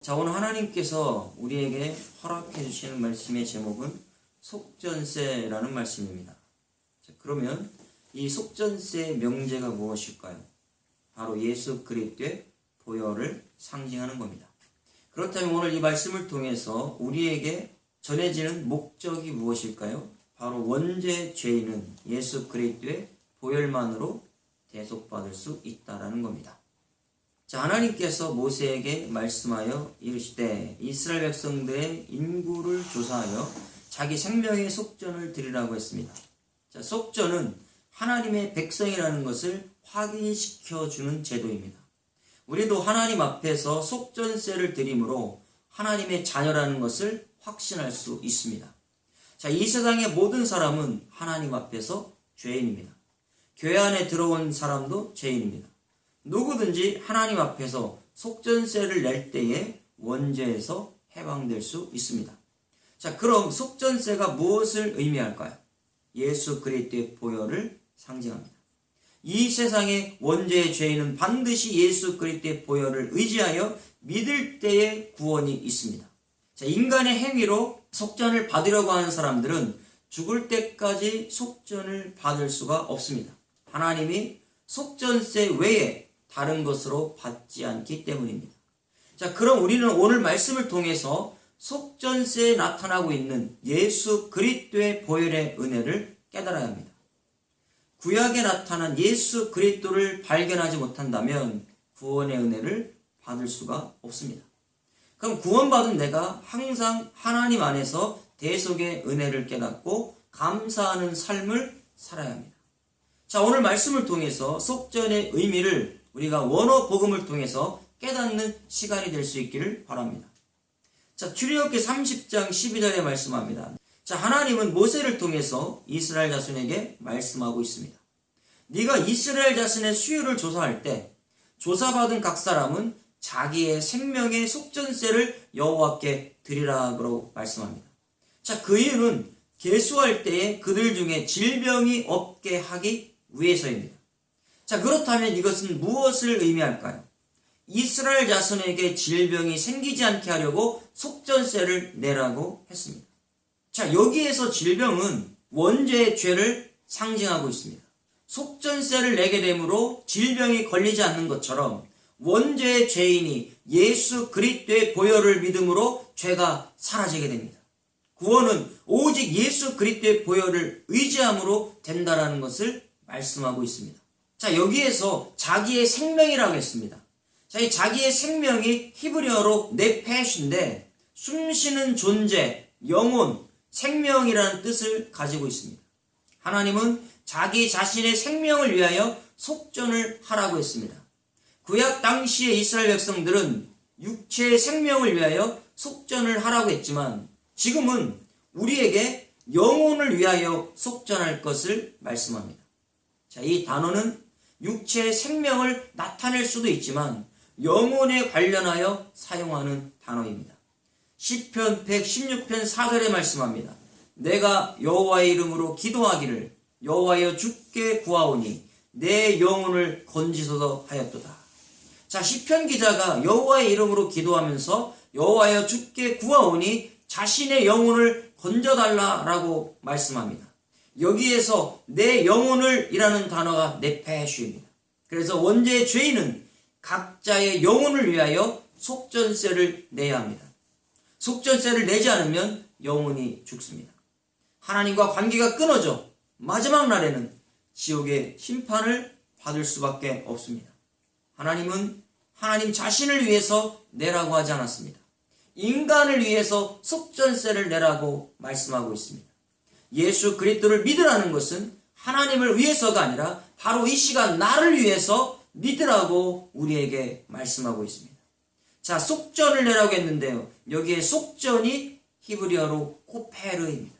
자, 오늘 하나님께서 우리에게 허락해 주시는 말씀의 제목은 속전세라는 말씀입니다. 자, 그러면 이 속전세의 명제가 무엇일까요? 바로 예수 그리스도의 보혈을 상징하는 겁니다. 그렇다면 오늘 이 말씀을 통해서 우리에게 전해지는 목적이 무엇일까요? 바로 원죄 죄인은 예수 그리스도의 보혈만으로 대속받을 수 있다라는 겁니다. 자, 하나님께서 모세에게 말씀하여 이르시되 이스라엘 백성들의 인구를 조사하여 자기 생명의 속전을 드리라고 했습니다. 자, 속전은 하나님의 백성이라는 것을 확인시켜 주는 제도입니다. 우리도 하나님 앞에서 속전세를 드림으로 하나님의 자녀라는 것을 확신할 수 있습니다. 자, 이 세상의 모든 사람은 하나님 앞에서 죄인입니다. 교회 안에 들어온 사람도 죄인입니다. 누구든지 하나님 앞에서 속전세를 낼 때에 원죄에서 해방될 수 있습니다. 자, 그럼 속전세가 무엇을 의미할까요? 예수 그리스도의 보혈을 상징합니다. 이 세상의 원죄의 죄인은 반드시 예수 그리스도의 보혈을 의지하여 믿을 때에 구원이 있습니다. 자, 인간의 행위로 속전을 받으려고 하는 사람들은 죽을 때까지 속전을 받을 수가 없습니다. 하나님이 속전세 외에 다른 것으로 받지 않기 때문입니다. 자, 그럼 우리는 오늘 말씀을 통해서 속전세에 나타나고 있는 예수 그리스도의 보혈의 은혜를 깨달아야 합니다. 구약에 나타난 예수 그리스도를 발견하지 못한다면 구원의 은혜를 받을 수가 없습니다. 그럼 구원받은 내가 항상 하나님 안에서 대속의 은혜를 깨닫고 감사하는 삶을 살아야 합니다. 자, 오늘 말씀을 통해서 속전의 의미를 우리가 원어 복음을 통해서 깨닫는 시간이 될 수 있기를 바랍니다. 자, 출애굽기 30장 12절에 말씀합니다. 자, 하나님은 모세를 통해서 이스라엘 자손에게 말씀하고 있습니다. 네가 이스라엘 자손의 수요를 조사할 때 조사받은 각 사람은 자기의 생명의 속전세를 여호와께 드리라고 말씀합니다. 자, 그 이유는 계수할 때에 그들 중에 질병이 없게 하기 위해서입니다. 자, 그렇다면 이것은 무엇을 의미할까요? 이스라엘 자손에게 질병이 생기지 않게 하려고 속전세를 내라고 했습니다. 자, 여기에서 질병은 원죄의 죄를 상징하고 있습니다. 속전세를 내게 되므로 질병이 걸리지 않는 것처럼 원죄의 죄인이 예수 그리스도의 보혈을 믿음으로 죄가 사라지게 됩니다. 구원은 오직 예수 그리스도의 보혈을 의지함으로 된다라는 것을 말씀하고 있습니다. 자, 여기에서 자기의 생명이라고 했습니다. 자, 이 자기의 생명이 히브리어로 네페시인데 숨쉬는 존재, 영혼, 생명이라는 뜻을 가지고 있습니다. 하나님은 자기 자신의 생명을 위하여 속전을 하라고 했습니다. 구약 당시의 이스라엘 백성들은 육체의 생명을 위하여 속전을 하라고 했지만 지금은 우리에게 영혼을 위하여 속전할 것을 말씀합니다. 자, 이 단어는 육체의 생명을 나타낼 수도 있지만 영혼에 관련하여 사용하는 단어입니다. 시편 116편 4절에 말씀합니다. 내가 여호와의 이름으로 기도하기를 여호와여 주께 구하오니 내 영혼을 건지소서 하였도다. 자, 시편 기자가 여호와의 이름으로 기도하면서 여호와여 주께 구하오니 자신의 영혼을 건져달라라고 말씀합니다. 여기에서 내 영혼을 이라는 단어가 네페슈입니다. 그래서 원죄의 죄인은 각자의 영혼을 위하여 속전세를 내야 합니다. 속전세를 내지 않으면 영혼이 죽습니다. 하나님과 관계가 끊어져 마지막 날에는 지옥의 심판을 받을 수밖에 없습니다. 하나님은 하나님 자신을 위해서 내라고 하지 않았습니다. 인간을 위해서 속전세를 내라고 말씀하고 있습니다. 예수 그리스도를 믿으라는 것은 하나님을 위해서가 아니라 바로 이 시간 나를 위해서 믿으라고 우리에게 말씀하고 있습니다. 자, 속전을 내라고 했는데요. 여기에 속전이 히브리어로 코페르입니다.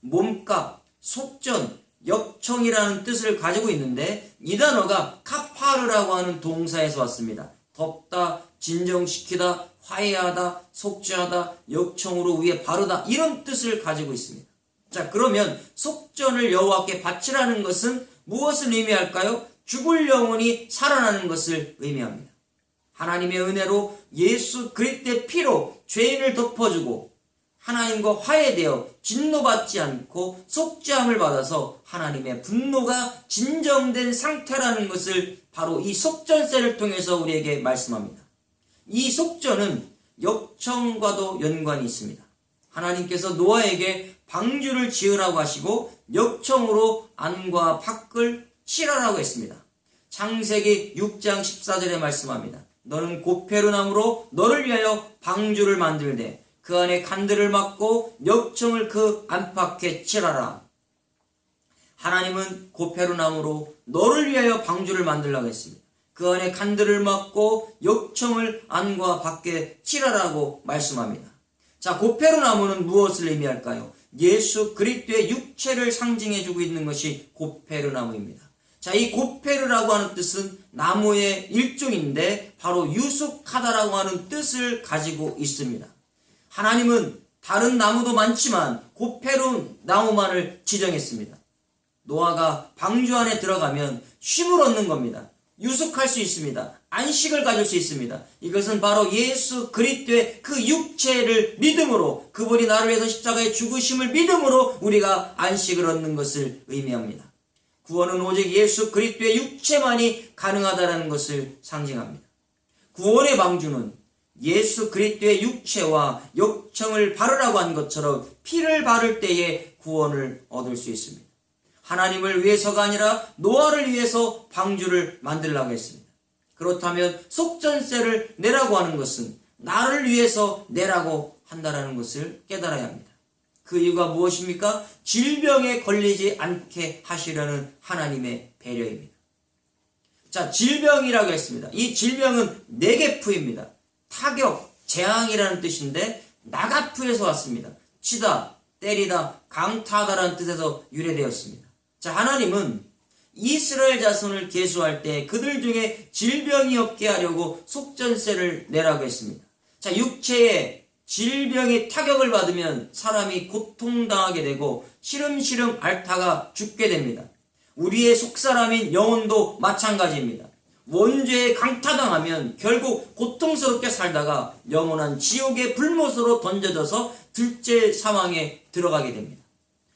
몸값, 속전, 역청이라는 뜻을 가지고 있는데 이 단어가 카파르라고 하는 동사에서 왔습니다. 덮다, 진정시키다, 화해하다, 속죄하다, 역청으로 위에 바르다 이런 뜻을 가지고 있습니다. 자, 그러면 속전을 여호와께 바치라는 것은 무엇을 의미할까요? 죽을 영혼이 살아나는 것을 의미합니다. 하나님의 은혜로 예수 그리스도의 피로 죄인을 덮어주고 하나님과 화해되어 진노받지 않고 속죄함을 받아서 하나님의 분노가 진정된 상태라는 것을 바로 이 속전세를 통해서 우리에게 말씀합니다. 이 속전은 역청과도 연관이 있습니다. 하나님께서 노아에게 방주를 지으라고 하시고 역청으로 안과 밖을 칠하라고 했습니다. 창세기 6장 14절에 말씀합니다. 너는 고페르나무로 너를 위하여 방주를 만들되 그 안에 칸들을 막고 역청을 그 안팎에 칠하라. 하나님은 고페르나무로 너를 위하여 방주를 만들라고 했습니다. 그 안에 칸들을 막고 역청을 안과 밖에 칠하라고 말씀합니다. 자, 고페르나무는 무엇을 의미할까요? 예수 그리스도의 육체를 상징해주고 있는 것이 고페르나무입니다. 자, 이 고페르라고 하는 뜻은 나무의 일종인데 바로 유숙하다라고 하는 뜻을 가지고 있습니다. 하나님은 다른 나무도 많지만 고페르 나무만을 지정했습니다. 노아가 방주 안에 들어가면 쉼을 얻는 겁니다. 유숙할 수 있습니다. 안식을 가질 수 있습니다. 이것은 바로 예수 그리스도의 그 육체를 믿음으로, 그분이 나를 위해서 십자가에 죽으심을 믿음으로 우리가 안식을 얻는 것을 의미합니다. 구원은 오직 예수 그리스도의 육체만이 가능하다는 것을 상징합니다. 구원의 방주는 예수 그리스도의 육체와 역청을 바르라고 한 것처럼 피를 바를 때에 구원을 얻을 수 있습니다. 하나님을 위해서가 아니라 노아를 위해서 방주를 만들라고 했습니다. 그렇다면 속전세를 내라고 하는 것은 나를 위해서 내라고 한다는 것을 깨달아야 합니다. 그 이유가 무엇입니까? 질병에 걸리지 않게 하시려는 하나님의 배려입니다. 자, 질병이라고 했습니다. 이 질병은 네게프입니다. 타격, 재앙이라는 뜻인데 나가프에서 왔습니다. 치다, 때리다, 강타하다라는 뜻에서 유래되었습니다. 자, 하나님은 이스라엘 자손을 계수할 때 그들 중에 질병이 없게 하려고 속전세를 내라고 했습니다. 자, 육체에 질병의 타격을 받으면 사람이 고통당하게 되고 시름시름 앓다가 죽게 됩니다. 우리의 속사람인 영혼도 마찬가지입니다. 원죄에 강타당하면 결국 고통스럽게 살다가 영원한 지옥의 불못으로 던져져서 둘째 사망에 들어가게 됩니다.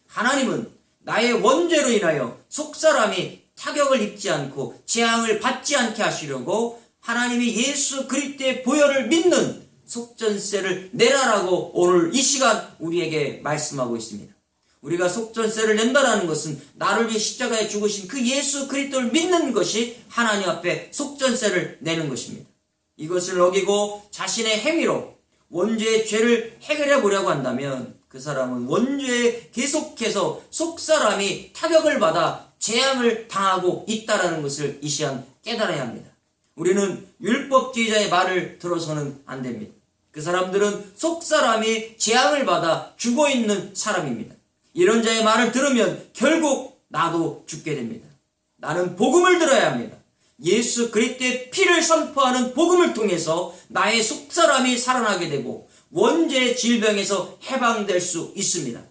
하나님은 나의 원죄로 인하여 속사람이 타격을 입지 않고 재앙을 받지 않게 하시려고 하나님이 예수 그리스도의 보혈을 믿는 속전세를 내라라고 오늘 이 시간 우리에게 말씀하고 있습니다. 우리가 속전세를 낸다라는 것은 나를 위해 십자가에 죽으신 그 예수 그리스도를 믿는 것이 하나님 앞에 속전세를 내는 것입니다. 이것을 어기고 자신의 행위로 원죄의 죄를 해결해 보려고 한다면 그 사람은 원죄에 계속해서 속사람이 타격을 받아 재앙을 당하고 있다라는 것을 이 시간 깨달아야 합니다. 우리는 율법주의자의 말을 들어서는 안 됩니다. 그 사람들은 속사람이 재앙을 받아 죽어 있는 사람입니다. 이런 자의 말을 들으면 결국 나도 죽게 됩니다. 나는 복음을 들어야 합니다. 예수 그리스도의 피를 선포하는 복음을 통해서 나의 속사람이 살아나게 되고 원죄의 질병에서 해방될 수 있습니다.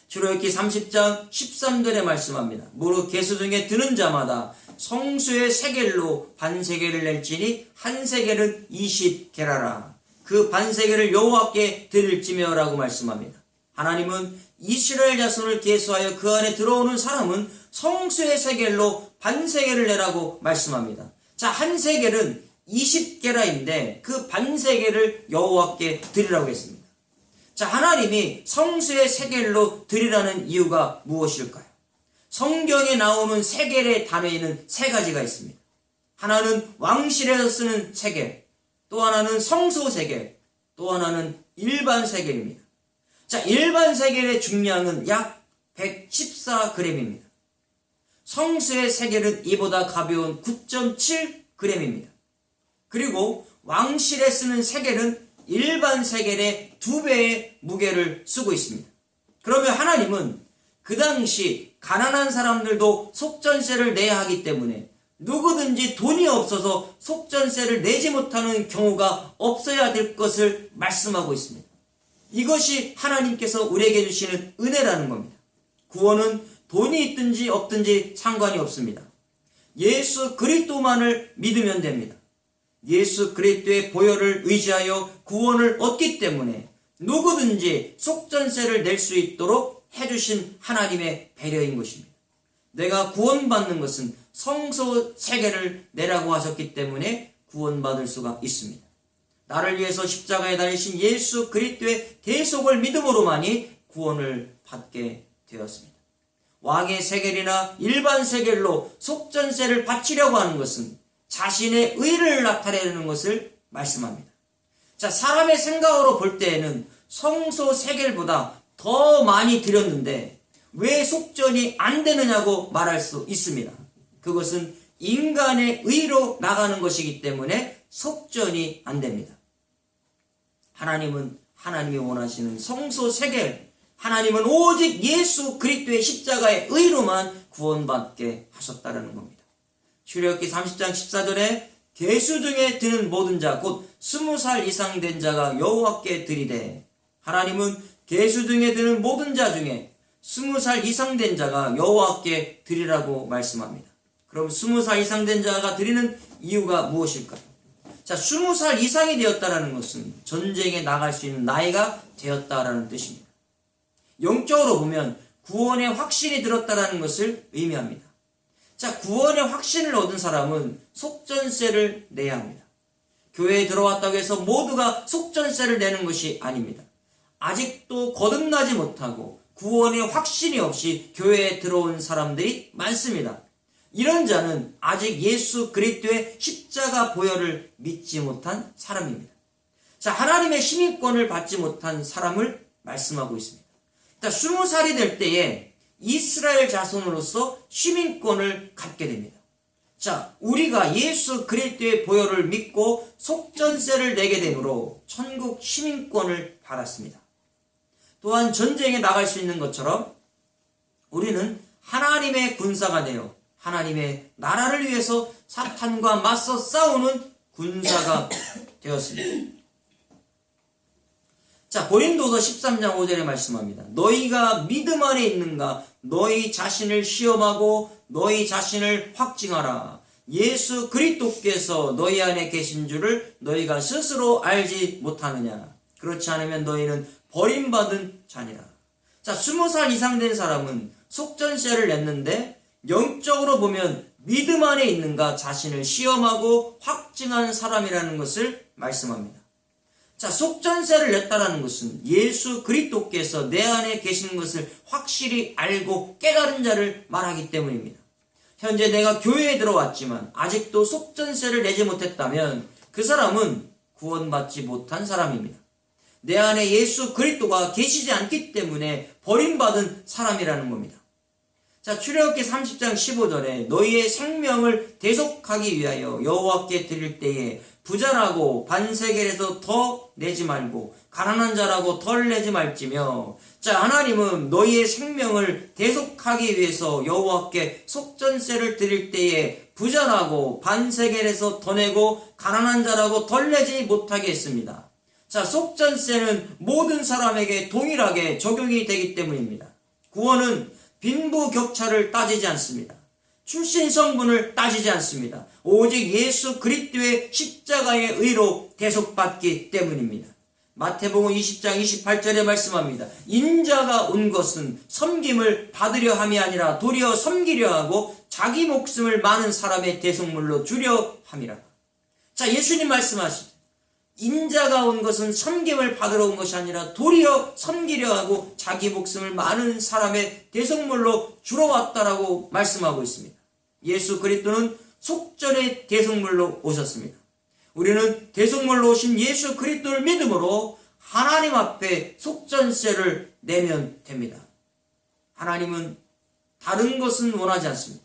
출애굽기 30장 13절에 말씀합니다. 무릇 계수 중에 드는 자마다 성수의 세겔로 반세겔을 낼지니 한 세겔은 20게라라. 그 반세겔을 여호와께 드릴지며라고 말씀합니다. 하나님은 이스라엘 자손을 계수하여 그 안에 들어오는 사람은 성수의 세겔로 반세겔을 내라고 말씀합니다. 자, 한 세겔은 20게라인데 그 반세겔을 여호와께 드리라고 했습니다. 자, 하나님이 성수의 세겔로 드리라는 이유가 무엇일까요? 성경에 나오는 세겔의 단어에는 세 가지가 있습니다. 하나는 왕실에서 쓰는 세겔, 또 하나는 성소 세겔, 또 하나는 일반 세겔입니다. 자, 일반 세겔의 중량은 약 114g입니다. 성수의 세겔은 이보다 가벼운 9.7g입니다. 그리고 왕실에 쓰는 세겔은 일반 세겔의 2배의 무게를 쓰고 있습니다. 그러면 하나님은 그 당시 가난한 사람들도 속전세를 내야 하기 때문에 누구든지 돈이 없어서 속전세를 내지 못하는 경우가 없어야 될 것을 말씀하고 있습니다. 이것이 하나님께서 우리에게 주시는 은혜라는 겁니다. 구원은 돈이 있든지 없든지 상관이 없습니다. 예수 그리스도만을 믿으면 됩니다. 예수 그리스도의 보혈을 의지하여 구원을 얻기 때문에 누구든지 속전세를 낼 수 있도록 해주신 하나님의 배려인 것입니다. 내가 구원받는 것은 성소 세계를 내라고 하셨기 때문에 구원받을 수가 있습니다. 나를 위해서 십자가에 달리신 예수 그리스도의 대속을 믿음으로만이 구원을 받게 되었습니다. 왕의 세겔이나 일반 세겔로 속전세를 바치려고 하는 것은 자신의 의를 나타내는 것을 말씀합니다. 자, 사람의 생각으로 볼 때에는 성소 세겔보다 더 많이 드렸는데 왜 속전이 안 되느냐고 말할 수 있습니다. 그것은 인간의 의로 나가는 것이기 때문에 속전이 안 됩니다. 하나님은 하나님이 원하시는 성소 세겔, 하나님은 오직 예수 그리스도의 십자가의 의로만 구원받게 하셨다는 겁니다. 출애굽기 30장 14절에 계수 중에 드는 모든 자 곧 20살 이상 된 자가 여호와께 드리되, 하나님은 계수 중에 드는 모든 자 중에 20살 이상 된 자가 여호와께 드리라고 말씀합니다. 그럼 20살 이상 된 자가 드리는 이유가 무엇일까요? 자, 20살 이상이 되었다는 것은 전쟁에 나갈 수 있는 나이가 되었다라는 뜻입니다. 영적으로 보면 구원의 확신이 들었다는 것을 의미합니다. 자, 구원의 확신을 얻은 사람은 속전세를 내야 합니다. 교회에 들어왔다고 해서 모두가 속전세를 내는 것이 아닙니다. 아직도 거듭나지 못하고 구원의 확신이 없이 교회에 들어온 사람들이 많습니다. 이런 자는 아직 예수 그리스도의 십자가 보혈을 믿지 못한 사람입니다. 자, 하나님의 시민권을 받지 못한 사람을 말씀하고 있습니다. 20살이 될 때에 이스라엘 자손으로서 시민권을 갖게 됩니다. 자, 우리가 예수 그리스도의 보혈을 믿고 속전세를 내게 되므로 천국 시민권을 받았습니다. 또한 전쟁에 나갈 수 있는 것처럼 우리는 하나님의 군사가 되어 하나님의 나라를 위해서 사탄과 맞서 싸우는 군사가 되었습니다. 자, 고린도서 13장 5절에 말씀합니다. 너희가 믿음 안에 있는가? 너희 자신을 시험하고 너희 자신을 확증하라. 예수 그리스도께서 너희 안에 계신 줄을 너희가 스스로 알지 못하느냐? 그렇지 않으면 너희는 버림받은 자니라. 자, 20살 이상 된 사람은 속전세를 냈는데 영적으로 보면 믿음 안에 있는가 자신을 시험하고 확증하는 사람이라는 것을 말씀합니다. 자, 속전세를 냈다라는 것은 예수 그리스도께서 내 안에 계시는 것을 확실히 알고 깨달은 자를 말하기 때문입니다. 현재 내가 교회에 들어왔지만 아직도 속전세를 내지 못했다면 그 사람은 구원받지 못한 사람입니다. 내 안에 예수 그리스도가 계시지 않기 때문에 버림받은 사람이라는 겁니다. 자, 출애굽기 30장 15절에 너희의 생명을 대속하기 위하여 여호와께 드릴 때에 부자라고 반세겔에서 더 내지 말고 가난한 자라고 덜 내지 말지며, 자, 하나님은 너희의 생명을 대속하기 위해서 여호와께 속전세를 드릴 때에 부자라고 반세겔에서 더 내고 가난한 자라고 덜 내지 못하게 했습니다. 자, 속전세는 모든 사람에게 동일하게 적용이 되기 때문입니다. 구원은 빈부격차를 따지지 않습니다. 출신 성분을 따지지 않습니다. 오직 예수 그리스도의 십자가의 의로 대속받기 때문입니다. 마태복음 20장 28절에 말씀합니다. 인자가 온 것은 섬김을 받으려 함이 아니라 도리어 섬기려 하고 자기 목숨을 많은 사람의 대속물로 주려 함이라. 자, 예수님 말씀하시죠. 인자가 온 것은 섬김을 받으러 온 것이 아니라 도리어 섬기려 하고 자기 목숨을 많은 사람의 대속물로 주러 왔다라고 말씀하고 있습니다. 예수 그리스도는 속전의 대속물로 오셨습니다. 우리는 대속물로 오신 예수 그리스도를 믿음으로 하나님 앞에 속전세를 내면 됩니다. 하나님은 다른 것은 원하지 않습니다.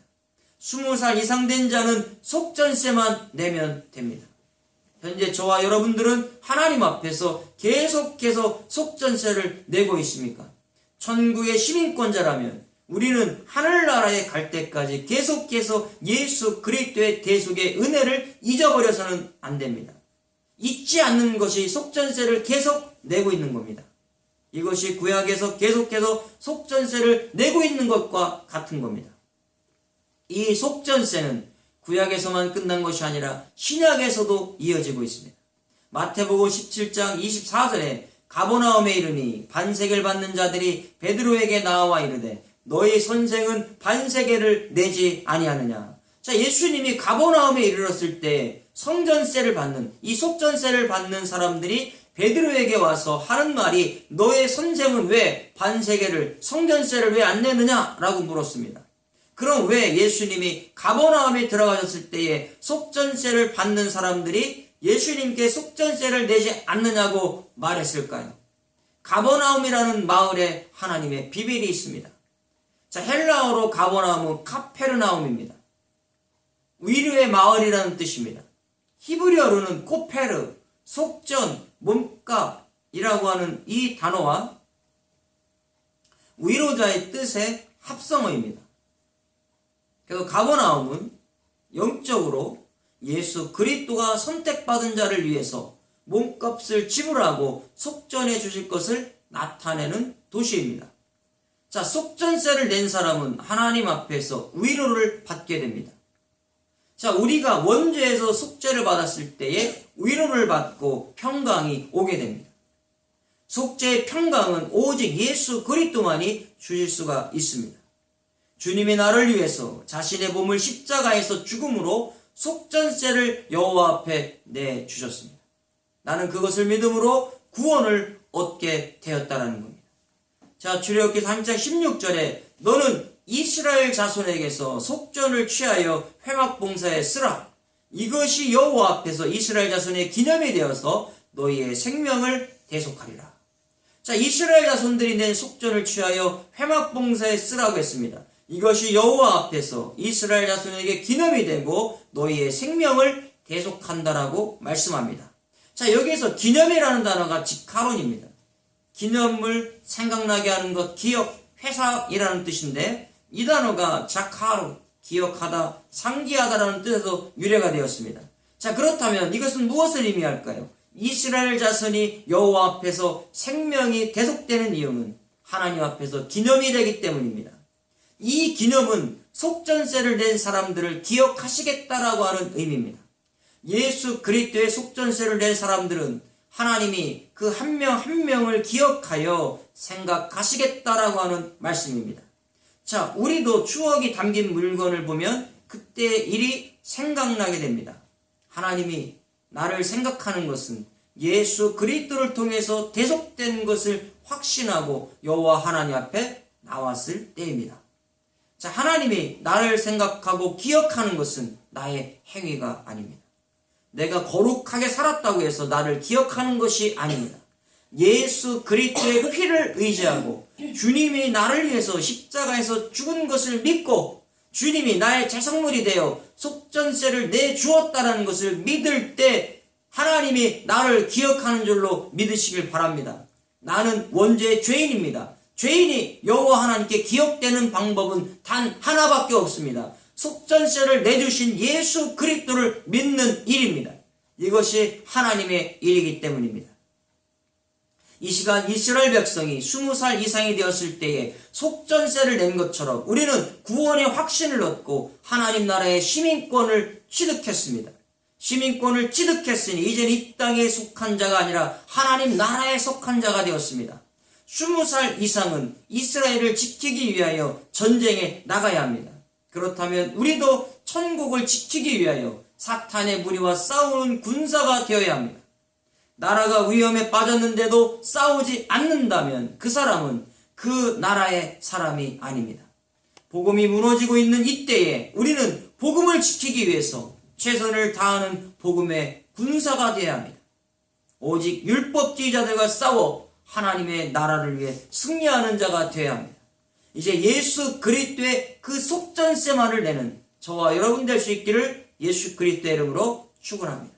20살 이상 된 자는 속전세만 내면 됩니다. 현재 저와 여러분들은 하나님 앞에서 계속해서 속전세를 내고 있습니까? 천국의 시민권자라면 우리는 하늘나라에 갈 때까지 계속해서 예수 그리스도의 대속의 은혜를 잊어버려서는 안 됩니다. 잊지 않는 것이 속전세를 계속 내고 있는 겁니다. 이것이 구약에서 계속해서 속전세를 내고 있는 것과 같은 겁니다. 이 속전세는 구약에서만 끝난 것이 아니라 신약에서도 이어지고 있습니다. 마태복음 17장 24절에 가버나움에 이르니 반세계를 받는 자들이 베드로에게 나와 이르되 너희 선생은 반세계를 내지 아니하느냐. 자, 예수님이 가버나움에 이르렀을 때 성전세를 받는, 이 속전세를 받는 사람들이 베드로에게 와서 하는 말이 너의 선생은 왜 반세계를, 성전세를 왜 안 내느냐 라고 물었습니다. 그럼 왜 예수님이 가버나움에 들어가셨을 때에 속전세를 받는 사람들이 예수님께 속전세를 내지 않느냐고 말했을까요? 가버나움이라는 마을에 하나님의 비밀이 있습니다. 자, 헬라어로 가버나움은 카페르나움입니다. 위로의 마을이라는 뜻입니다. 히브리어로는 코페르, 속전, 몸값이라고 하는 이 단어와 위로자의 뜻의 합성어입니다. 그래서 가버나움은 영적으로 예수 그리스도가 선택받은 자를 위해서 몸값을 지불하고 속전해 주실 것을 나타내는 도시입니다. 자, 속전세를 낸 사람은 하나님 앞에서 위로를 받게 됩니다. 자, 우리가 원죄에서 속죄를 받았을 때에 위로를 받고 평강이 오게 됩니다. 속죄의 평강은 오직 예수 그리스도만이 주실 수가 있습니다. 주님이 나를 위해서 자신의 몸을 십자가에서 죽음으로 속전세를 여호와 앞에 내주셨습니다. 나는 그것을 믿음으로 구원을 얻게 되었다는 겁니다. 자, 출애굽기 3장 16절에 너는 이스라엘 자손에게서 속전을 취하여 회막봉사에 쓰라. 이것이 여호와 앞에서 이스라엘 자손의 기념이 되어서 너희의 생명을 대속하리라. 자, 이스라엘 자손들이 낸 속전을 취하여 회막봉사에 쓰라고 했습니다. 이것이 여호와 앞에서 이스라엘 자손에게 기념이 되고 너희의 생명을 대속한다라고 말씀합니다. 자, 여기에서 기념이라는 단어가 지카론입니다. 기념을 생각나게 하는 것, 기억, 회상이라는 뜻인데 이 단어가 자카로, 기억하다, 상기하다라는 뜻에서 유래가 되었습니다. 자, 그렇다면 이것은 무엇을 의미할까요? 이스라엘 자손이 여호와 앞에서 생명이 대속되는 이유는 하나님 앞에서 기념이 되기 때문입니다. 이 기념은 속전세를 낸 사람들을 기억하시겠다라고 하는 의미입니다. 예수 그리스도의 속전세를 낸 사람들은 하나님이 그 한 명 한 명을 기억하여 생각하시겠다라고 하는 말씀입니다. 자, 우리도 추억이 담긴 물건을 보면 그때의 일이 생각나게 됩니다. 하나님이 나를 생각하는 것은 예수 그리스도를 통해서 대속된 것을 확신하고 여호와 하나님 앞에 나왔을 때입니다. 자, 하나님이 나를 생각하고 기억하는 것은 나의 행위가 아닙니다. 내가 거룩하게 살았다고 해서 나를 기억하는 것이 아닙니다. 예수 그리스도의 피를 의지하고 주님이 나를 위해서 십자가에서 죽은 것을 믿고 주님이 나의 재성물이 되어 속전세를 내주었다는 것을 믿을 때 하나님이 나를 기억하는 줄로 믿으시길 바랍니다. 나는 원죄의 죄인입니다. 죄인이 여호와 하나님께 기억되는 방법은 단 하나밖에 없습니다. 속전세를 내주신 예수 그리스도를 믿는 일입니다. 이것이 하나님의 일이기 때문입니다. 이 시간 이스라엘 백성이 20살 이상이 되었을 때에 속전세를 낸 것처럼 우리는 구원의 확신을 얻고 하나님 나라의 시민권을 취득했습니다. 시민권을 취득했으니 이제는 이 땅에 속한 자가 아니라 하나님 나라에 속한 자가 되었습니다. 20살 이상은 이스라엘을 지키기 위하여 전쟁에 나가야 합니다. 그렇다면 우리도 천국을 지키기 위하여 사탄의 무리와 싸우는 군사가 되어야 합니다. 나라가 위험에 빠졌는데도 싸우지 않는다면 그 사람은 그 나라의 사람이 아닙니다. 복음이 무너지고 있는 이때에 우리는 복음을 지키기 위해서 최선을 다하는 복음의 군사가 되어야 합니다. 오직 율법주의자들과 싸워 하나님의 나라를 위해 승리하는 자가 되어야 합니다. 이제 예수 그리스도의 그 속전세만을 내는 저와 여러분 될 수 있기를 예수 그리스도의 이름으로 축원합니다.